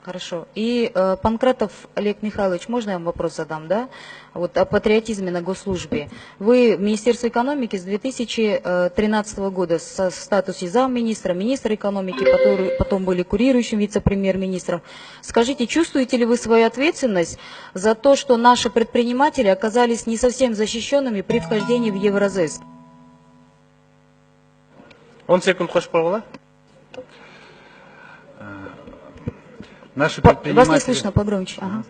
Хорошо. И Панкратов Олег Михайлович, можно я вам вопрос задам, да? Вот о патриотизме на госслужбе. Вы в Министерстве экономики с 2013 года в статусе замминистра, министра экономики, потом были курирующим вице-премьер-министром. Скажите, чувствуете ли вы свою ответственность за то, что наши предприниматели оказались не совсем защищенными при вхождении в Евразес? 10 секунд қосып қойғыла. Наши предприниматели... Вас не слышно, погромче. Ага.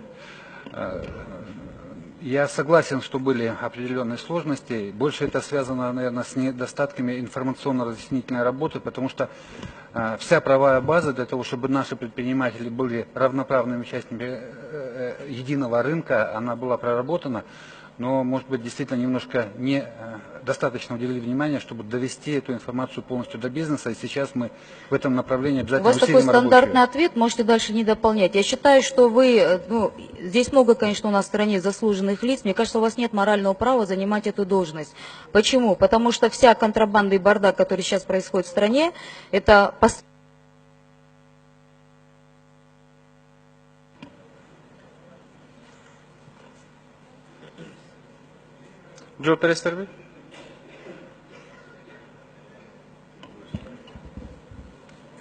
Я согласен, что были определенные сложности. Больше это связано, наверное, с недостатками информационно-разъяснительной работы, потому что вся правовая база для того, чтобы наши предприниматели были равноправными участниками единого рынка, она была проработана. Но, может быть, действительно немножко недостаточно уделили внимания, чтобы довести эту информацию полностью до бизнеса. И сейчас мы в этом направлении обязательно усилим работу. У вас такой стандартный ответ, можете дальше не дополнять. Я считаю, что вы, здесь много, конечно, у нас в стране заслуженных лиц. Мне кажется, у вас нет морального права занимать эту должность. Почему? Потому что вся контрабанда и бардак, который сейчас происходит в стране, это... Жооп бересиздерби?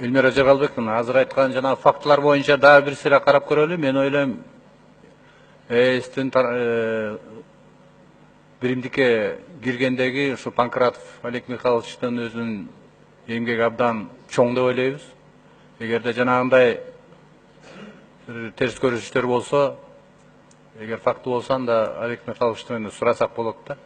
Эльмира Жагалбек, азыр айткан жана фактылар боюнча дагы бир сыйра карап көрөлү. Мен ойлойм, биримдикке киргендеги ушу Панкратов Олег Михайловичтин өзүнүн эмгеги абдан чоң деп ойлойбуз. Эгерде жанагындай терс көрүнүштөр болсо, эгер факты болсо, анда Олег Михайловичтен сурасак болот да.